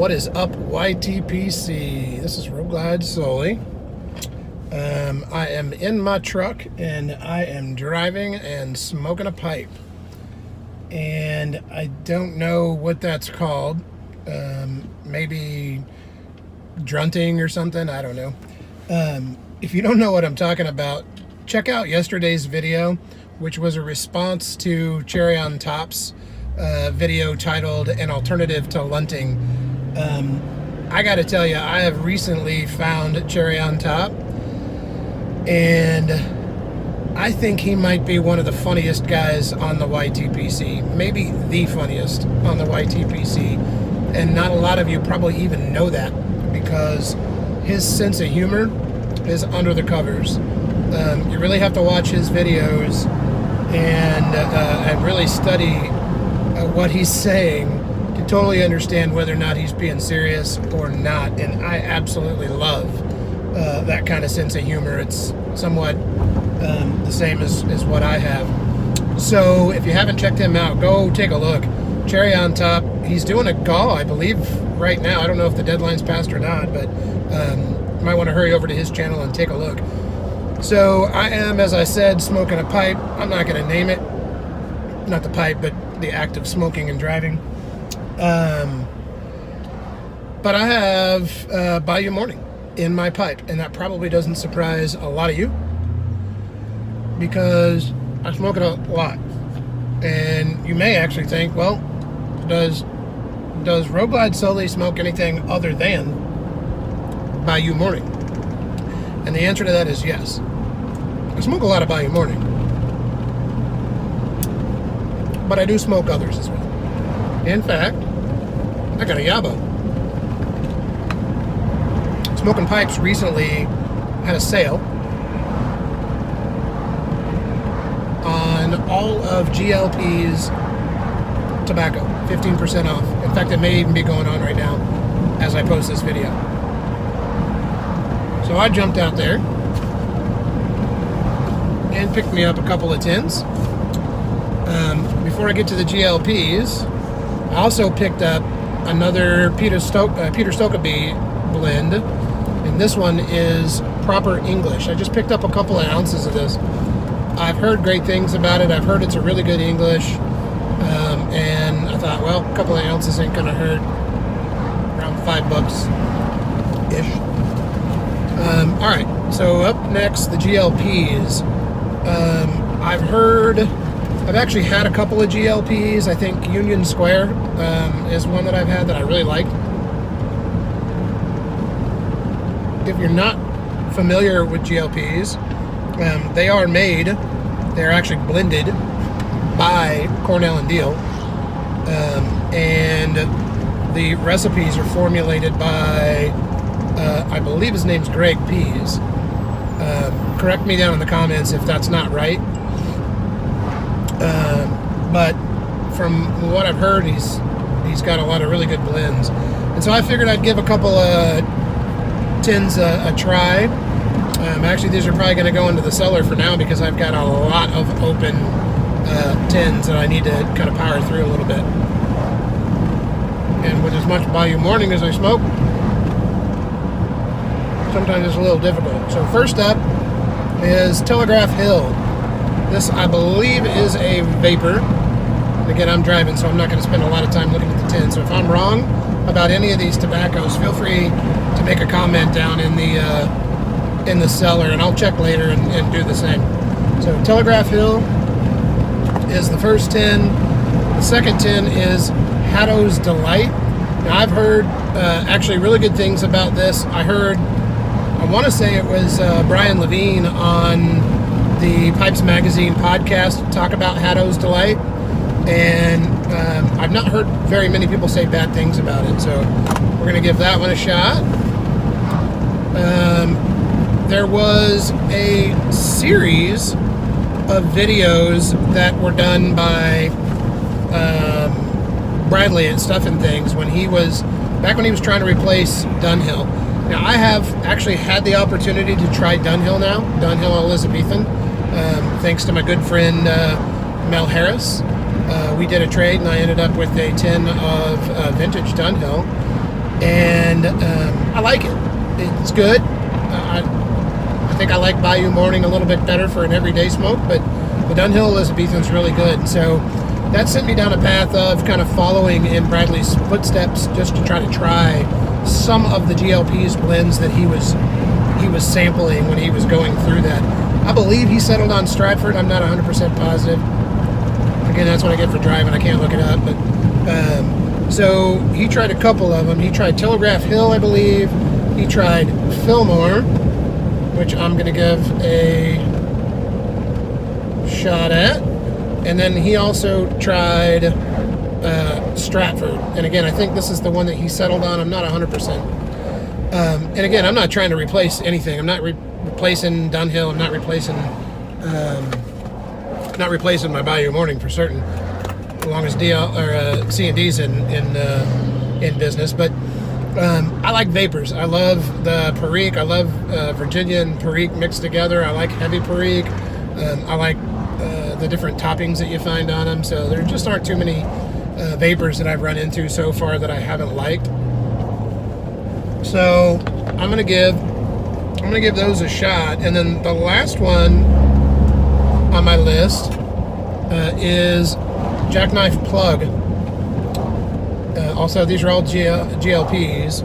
What is up, YTPC? This is Road Glide Solely. I am in my truck and I am driving and smoking a pipe. And I don't know what that's called. Maybe drunting or something. I don't know. If you don't know what I'm talking about, check out yesterday's video, which was a response to Cherry on Top's video titled An Alternative to Lunting. I gotta tell you, I have recently found Cherry on Top, and I think he might be one of the funniest guys on the YTPC, maybe the funniest on the YTPC, and not a lot of you probably even know that, because his sense of humor is under the covers. You really have to watch his videos and really study what he's saying to totally understand whether or not he's being serious or not. And I absolutely love that kind of sense of humor. It's somewhat the same as what I have. So if you haven't checked him out, go take a look. Cherry on Top. He's doing a GAW, I believe, right now. I don't know if the deadline's passed or not, but you might want to hurry over to his channel and take a look. So I am, as I said, smoking a pipe. I'm not going to name it. Not the pipe, but the act of smoking and driving. But I have Bayou Morning in my pipe, and that probably doesn't surprise a lot of you, because I smoke it a lot. And you may actually think, well, does Road Glide Solely smoke anything other than Bayou Morning? And the answer to that is yes. I smoke a lot of Bayou Morning, but I do smoke others as well. In fact, I got a YABO. Smoking Pipes recently had a sale on all of GLP's tobacco, 15% off. In fact, it may even be going on right now as I post this video. So I jumped out there and picked me up a couple of tins. Before I get to the GLPs, I also picked up another Peter Stokkebye blend, and this one is Proper English. I just picked up a couple of ounces of this. I've heard great things about it. I've heard it's a really good English, and I thought, well, a couple of ounces ain't gonna hurt. Around $5-ish. All right, so up next, the GLPs. I've actually had a couple of GLPs. I think Union Square is one that I've had that I really liked. If you're not familiar with GLPs, they're actually blended by Cornell and Deal, and the recipes are formulated by I believe his name's Greg Pease. Correct me down in the comments if that's not right. But from what I've heard, he's got a lot of really good blends. And so I figured I'd give a couple of tins a try. Actually, these are probably going to go into the cellar for now, because I've got a lot of open tins that I need to kind of power through a little bit. And with as much Bayou Morning as I smoke, sometimes it's a little difficult. So first up is Telegraph Hill. This, I believe, is a vapor. And again, I'm driving, so I'm not going to spend a lot of time looking at the tin. So if I'm wrong about any of these tobaccos, feel free to make a comment down in the cellar, and I'll check later and do the same. So Telegraph Hill is the first tin. The second tin is Haddo's Delight. Now, I've heard actually really good things about this. I want to say it was Brian Levine on the Pipes Magazine podcast talk about Haddo's Delight, and I've not heard very many people say bad things about it, so we're going to give that one a shot. There was a series of videos that were done by Bradley at Stuff and Things when he was trying to replace Dunhill. Now, I have actually had the opportunity to try Dunhill now, Dunhill Elizabethan, thanks to my good friend Mel Harris. We did a trade, and I ended up with a tin of vintage Dunhill. and I like it. It's good. I think I like Bayou Morning a little bit better for an everyday smoke, but the Dunhill Elizabethan's really good. So that sent me down a path of kind of following in Bradley's footsteps, just to try some of the GLP's blends that he was sampling when he was going through that. I believe he settled on Stratford. I'm not 100% positive. Again, that's what I get for driving. I can't look it up, but so he tried a couple of them. He tried Telegraph Hill, I believe. He tried Fillmore, which I'm going to give a shot at. And then he also tried Stratford. And again, I think this is the one that he settled on. I'm not 100%. And again, I'm not trying to replace anything. I'm not replacing Dunhill. I'm not replacing my Bayou Morning for certain, as long as C&D's in business. But I like vapors. I love the Perique. I love Virginia and Perique mixed together. I like heavy Perique. I like the different toppings that you find on them. So there just aren't too many vapors that I've run into so far that I haven't liked. So I'm gonna give those a shot. And then the last one on my list is Jackknife Plug. Also, these are all GLPs.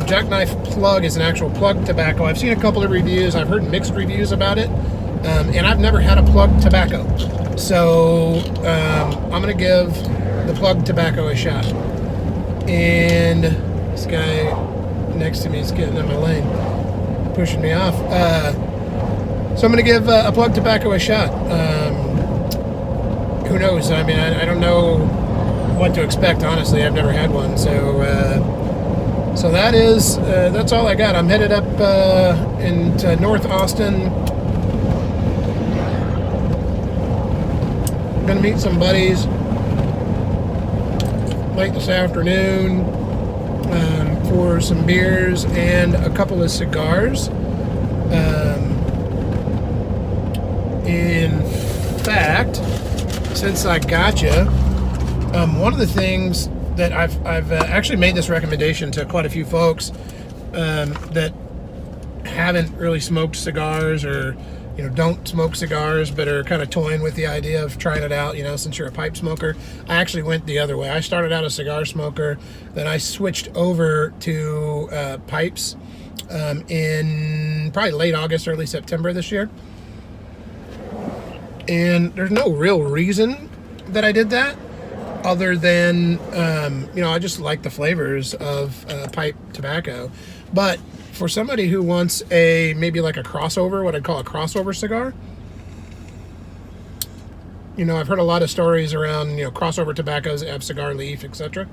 Jackknife Plug is an actual plug tobacco. I've seen a couple of reviews. I've heard mixed reviews about it, and I've never had a plug tobacco. So I'm going to give the plug tobacco a shot. And this guy next to me is getting in my lane, pushing me off. So I'm going to give a plug tobacco a shot. Who knows? I mean, I don't know what to expect, honestly. I've never had one. So that's all I got. I'm headed up into North Austin. I'm going to meet some buddies late this afternoon for some beers and a couple of cigars. In fact, since I got you, one of the things that I've actually made this recommendation to quite a few folks that haven't really smoked cigars, or don't smoke cigars but are kind of toying with the idea of trying it out, since you're a pipe smoker. I actually went the other way. I started out a cigar smoker, then I switched over to pipes in probably late August, early September this year. And there's no real reason that I did that, other than I just like the flavors of pipe tobacco. But for somebody who wants maybe like a crossover, what I'd call a crossover cigar, I've heard a lot of stories around crossover tobaccos that have cigar leaf, etc.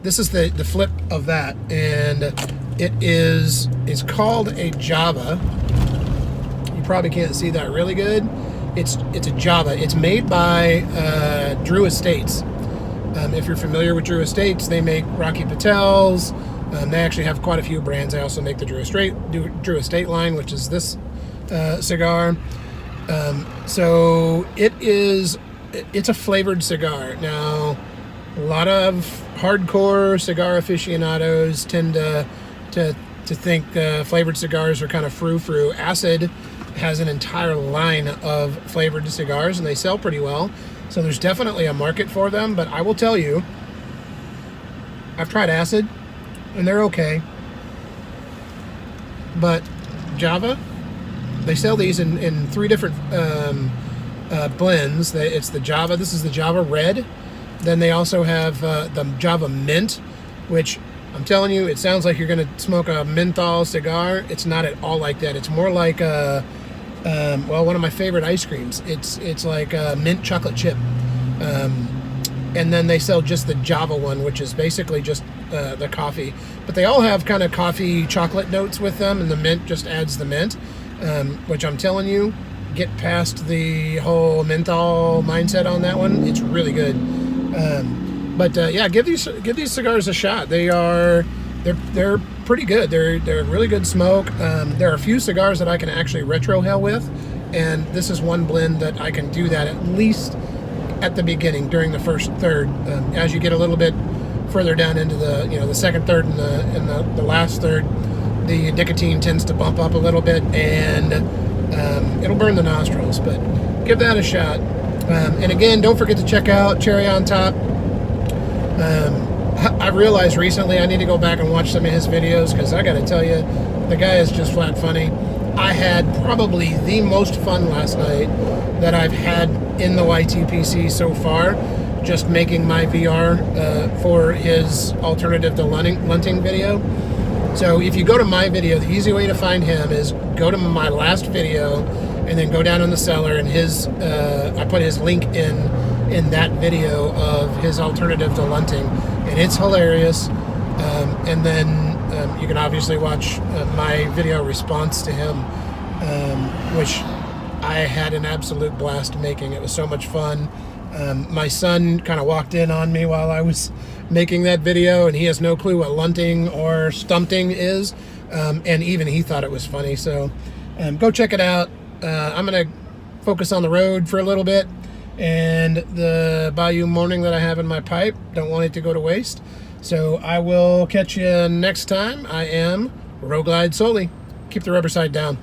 This is the flip of that, and it's called a Java. You probably can't see that really good. It's a Java. It's made by Drew Estates. If you're familiar with Drew Estates, they make Rocky Patel's. They actually have quite a few brands. They also make the Drew Estate line, which is this cigar. So it's a flavored cigar. Now, a lot of hardcore cigar aficionados tend to think flavored cigars are kind of frou-frou. Acid has an entire line of flavored cigars, and they sell pretty well. So there's definitely a market for them. But I will tell you, I've tried Acid, and they're okay. But Java, they sell these in three different blends. It's the Java. This is the Java Red. Then they also have the Java Mint, which I'm telling you, it sounds like you're going to smoke a menthol cigar. It's not at all like that. It's more like one of my favorite ice creams. It's like a mint chocolate chip. And then they sell just the Java one, which is basically just the coffee. But they all have kind of coffee chocolate notes with them, and the mint just adds the mint, which I'm telling you, get past the whole menthol mindset on that one. It's really good. But give these cigars a shot. They're pretty good. They're really good smoke. There are a few cigars that I can actually retrohale with, and this is one blend that I can do that at least at the beginning during the first third. As you get a little bit further down into the the second third and the last third, the nicotine tends to bump up a little bit, and it'll burn the nostrils. But give that a shot. And again, don't forget to check out Cherry on Top. I realized recently I need to go back and watch some of his videos, because I got to tell you, the guy is just flat funny. I had probably the most fun last night that I've had in the YTPC so far, just making my VR for his alternative to lunting video. So if you go to my video, the easy way to find him is go to my last video and then go down in the cellar, and his I put his link in that video of his alternative to lunting, and it's hilarious. And then you can obviously watch my video response to him, which I had an absolute blast making. It was so much fun. My son kind of walked in on me while I was making that video, and he has no clue what lunting or stunting is, and even he thought it was funny. So go check it out. I'm going to focus on the road for a little bit, and the Bayou morning that I have in my pipe, don't want it to go to waste. So I will catch you next time. I am Roglide Soli. Keep the rubber side down.